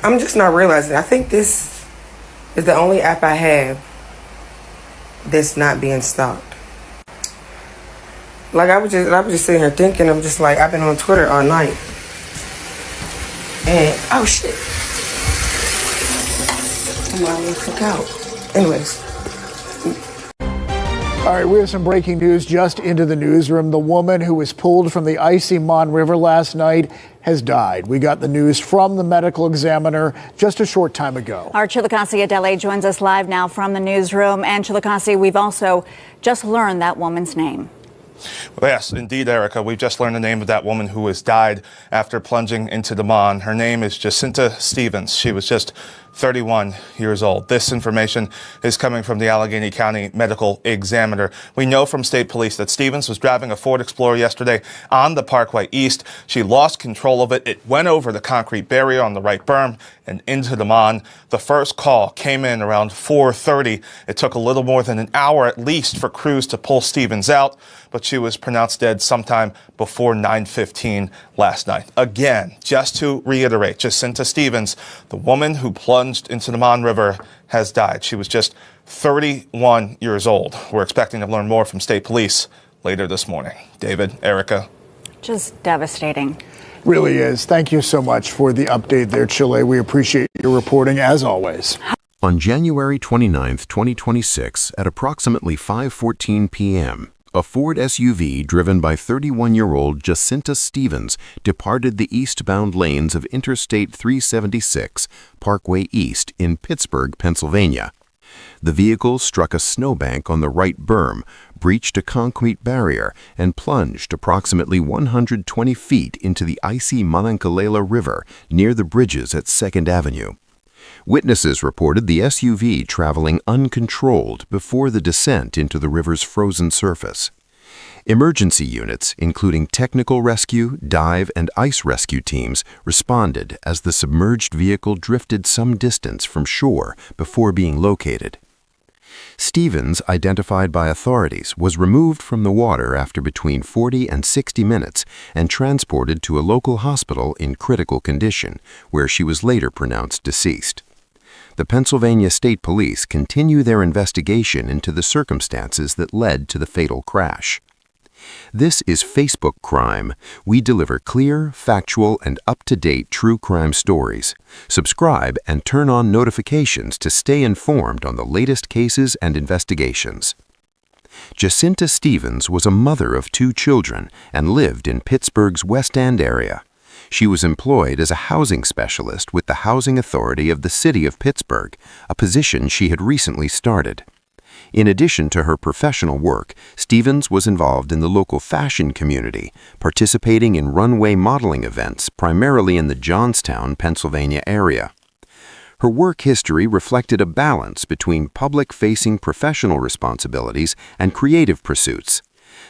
I'm just not realizing. I think this is the only app I have that's not being stopped. Like I was just sitting here thinking. I'm just like, I've been on Twitter all night, and oh shit, I'm all the fuck out. Anyways. All right, we have some breaking news just into the newsroom. The woman who was pulled from the icy Mon River last night has died. We got the news from the medical examiner just a short time ago. Our Chillicothe Adele joins us live now from the newsroom. And Chillicothe, we've also just learned that woman's name. Well, yes, indeed, Erica. We've just learned the name of that woman who has died after plunging into the Mon. Her name is Jacinta Stevens. She was just 31 years old. This information is coming from the Allegheny County Medical Examiner. We know from state police that Stevens was driving a Ford Explorer yesterday on the Parkway East. She lost control of it. It went over the concrete barrier on the right berm and into the Mon. The first call came in around 4:30. It took a little more than an hour at least for crews to pull Stevens out, but she was pronounced dead sometime before 9:15 last night. Again, just to reiterate, Jacinta Stevens, the woman who plunged into the Mon River, has died. She was just 31 years old. We're expecting to learn more from state police later this morning. David, Erica. Just devastating. Really is. Thank you so much for the update there, Chile. We appreciate your reporting as always. On January 29th, 2026, at approximately 5:14 p.m., a Ford SUV driven by 31-year-old Jacinta Stevens departed the eastbound lanes of Interstate 376, Parkway East in Pittsburgh, Pennsylvania. The vehicle struck a snowbank on the right berm, breached a concrete barrier, and plunged approximately 120 feet into the icy Monongahela River near the bridges at 2nd Avenue. Witnesses reported the SUV traveling uncontrolled before the descent into the river's frozen surface. Emergency units, including technical rescue, dive, and ice rescue teams, responded as the submerged vehicle drifted some distance from shore before being located. Stevens, identified by authorities, was removed from the water after between 40 and 60 minutes and transported to a local hospital in critical condition, where she was later pronounced deceased. The Pennsylvania State Police continue their investigation into the circumstances that led to the fatal crash. This is Facebook Crime. We deliver clear, factual, and up-to-date true crime stories. Subscribe and turn on notifications to stay informed on the latest cases and investigations. Jacinta Stevens was a mother of 2 children and lived in Pittsburgh's West End area. She was employed as a housing specialist with the Housing Authority of the City of Pittsburgh, a position she had recently started. In addition to her professional work, Stevens was involved in the local fashion community, participating in runway modeling events primarily in the Johnstown, Pennsylvania area. Her work history reflected a balance between public-facing professional responsibilities and creative pursuits.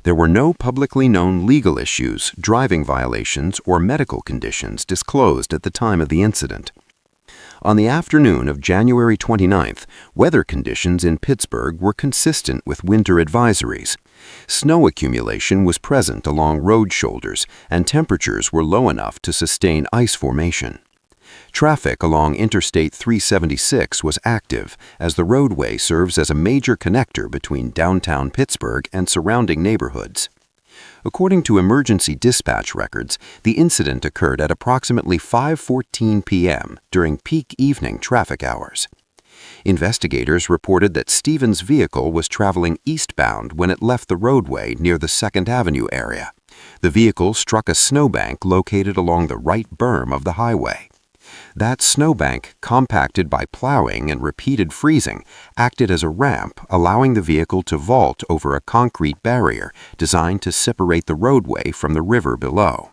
There were no publicly known legal issues, driving violations, or medical conditions disclosed at the time of the incident. On the afternoon of January 29th, weather conditions in Pittsburgh were consistent with winter advisories. Snow accumulation was present along road shoulders, and temperatures were low enough to sustain ice formation. Traffic along Interstate 376 was active, as the roadway serves as a major connector between downtown Pittsburgh and surrounding neighborhoods. According to emergency dispatch records, the incident occurred at approximately 5:14 p.m. during peak evening traffic hours. Investigators reported that Stevens' vehicle was traveling eastbound when it left the roadway near the 2nd Avenue area. The vehicle struck a snowbank located along the right berm of the highway. That snowbank, compacted by plowing and repeated freezing, acted as a ramp, allowing the vehicle to vault over a concrete barrier designed to separate the roadway from the river below.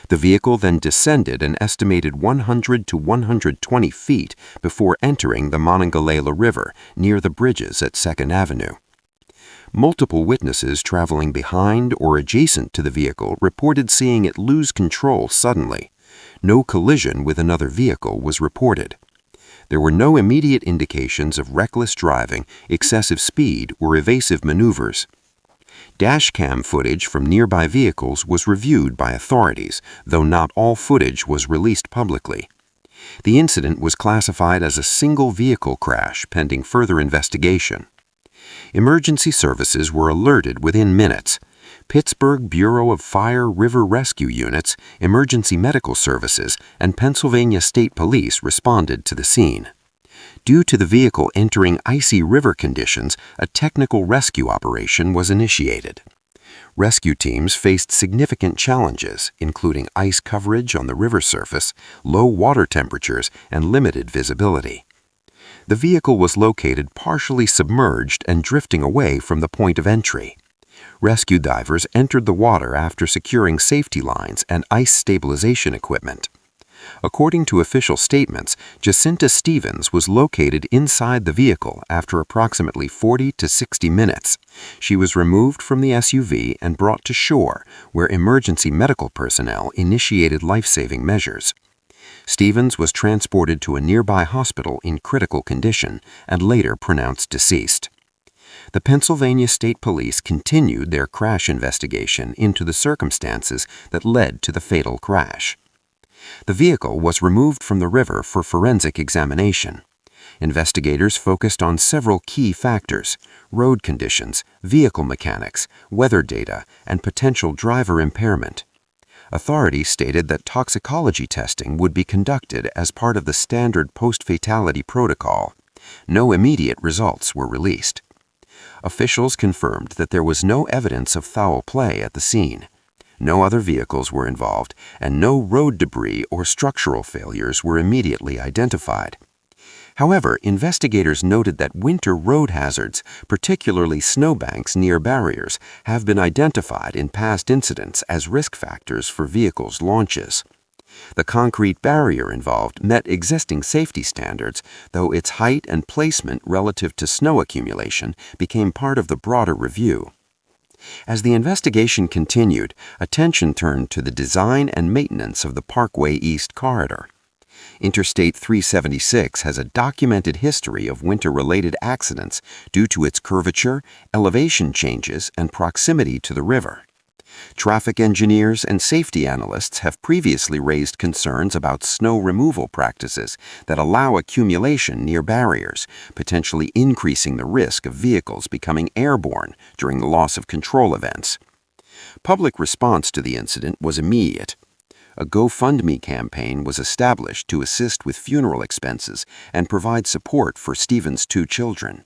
The vehicle then descended an estimated 100 to 120 feet before entering the Monongahela River near the bridges at 2nd Avenue. Multiple witnesses traveling behind or adjacent to the vehicle reported seeing it lose control suddenly. No collision with another vehicle was reported. There were no immediate indications of reckless driving, excessive speed, or evasive maneuvers. Dashcam footage from nearby vehicles was reviewed by authorities, though not all footage was released publicly. The incident was classified as a single vehicle crash pending further investigation. Emergency services were alerted within minutes. Pittsburgh Bureau of Fire River Rescue Units, Emergency Medical Services, and Pennsylvania State Police responded to the scene. Due to the vehicle entering icy river conditions, a technical rescue operation was initiated. Rescue teams faced significant challenges, including ice coverage on the river surface, low water temperatures, and limited visibility. The vehicle was located partially submerged and drifting away from the point of entry. Rescue divers entered the water after securing safety lines and ice stabilization equipment. According to official statements, Jacinta Stevens was located inside the vehicle after approximately 40 to 60 minutes. She was removed from the SUV and brought to shore, where emergency medical personnel initiated life-saving measures. Stevens was transported to a nearby hospital in critical condition and later pronounced deceased. The Pennsylvania State Police continued their crash investigation into the circumstances that led to the fatal crash. The vehicle was removed from the river for forensic examination. Investigators focused on several key factors: road conditions, vehicle mechanics, weather data, and potential driver impairment. Authorities stated that toxicology testing would be conducted as part of the standard post-fatality protocol. No immediate results were released. Officials confirmed that there was no evidence of foul play at the scene. No other vehicles were involved, and no road debris or structural failures were immediately identified. However, investigators noted that winter road hazards, particularly snowbanks near barriers, have been identified in past incidents as risk factors for vehicles' launches. The concrete barrier involved met existing safety standards, though its height and placement relative to snow accumulation became part of the broader review. As the investigation continued, attention turned to the design and maintenance of the Parkway East corridor. Interstate 376 has a documented history of winter-related accidents due to its curvature, elevation changes, and proximity to the river. Traffic engineers and safety analysts have previously raised concerns about snow removal practices that allow accumulation near barriers, potentially increasing the risk of vehicles becoming airborne during the loss of control events. Public response to the incident was immediate. A GoFundMe campaign was established to assist with funeral expenses and provide support for Stevens' 2 children.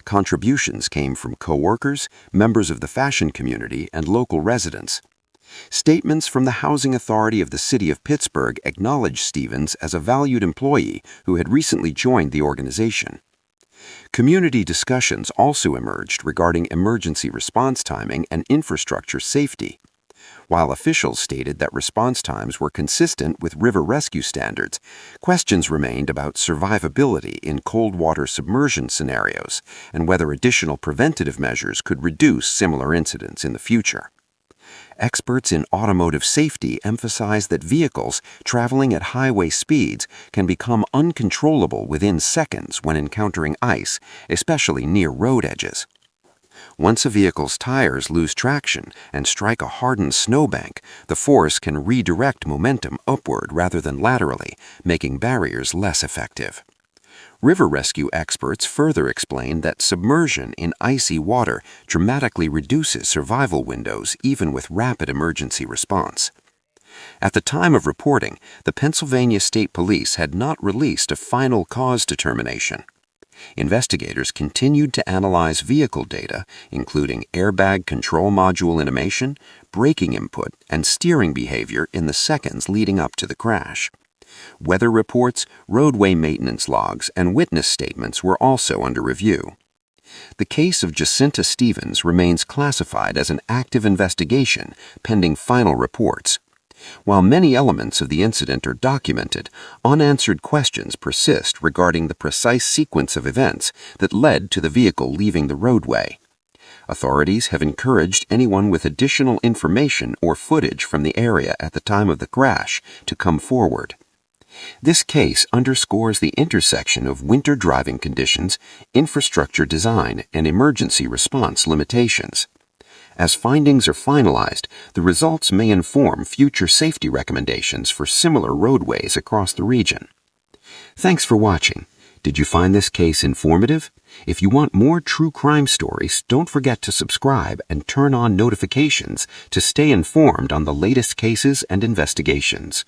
Contributions came from co-workers, members of the fashion community, and local residents. Statements from the Housing Authority of the City of Pittsburgh acknowledged Stevens as a valued employee who had recently joined the organization. Community discussions also emerged regarding emergency response timing and infrastructure safety. While officials stated that response times were consistent with river rescue standards, questions remained about survivability in cold water submersion scenarios and whether additional preventative measures could reduce similar incidents in the future. Experts in automotive safety emphasize that vehicles traveling at highway speeds can become uncontrollable within seconds when encountering ice, especially near road edges. Once a vehicle's tires lose traction and strike a hardened snowbank, the force can redirect momentum upward rather than laterally, making barriers less effective. River rescue experts further explain that submersion in icy water dramatically reduces survival windows even with rapid emergency response. At the time of reporting, the Pennsylvania State Police had not released a final cause determination. Investigators continued to analyze vehicle data, including airbag control module animation, braking input, and steering behavior in the seconds leading up to the crash. Weather reports, roadway maintenance logs, and witness statements were also under review. The case of Jacinta Stevens remains classified as an active investigation pending final reports. While many elements of the incident are documented, unanswered questions persist regarding the precise sequence of events that led to the vehicle leaving the roadway. Authorities have encouraged anyone with additional information or footage from the area at the time of the crash to come forward. This case underscores the intersection of winter driving conditions, infrastructure design, and emergency response limitations. As findings are finalized, the results may inform future safety recommendations for similar roadways across the region. Thanks for watching. Did you find this case informative? If you want more true crime stories, don't forget to subscribe and turn on notifications to stay informed on the latest cases and investigations.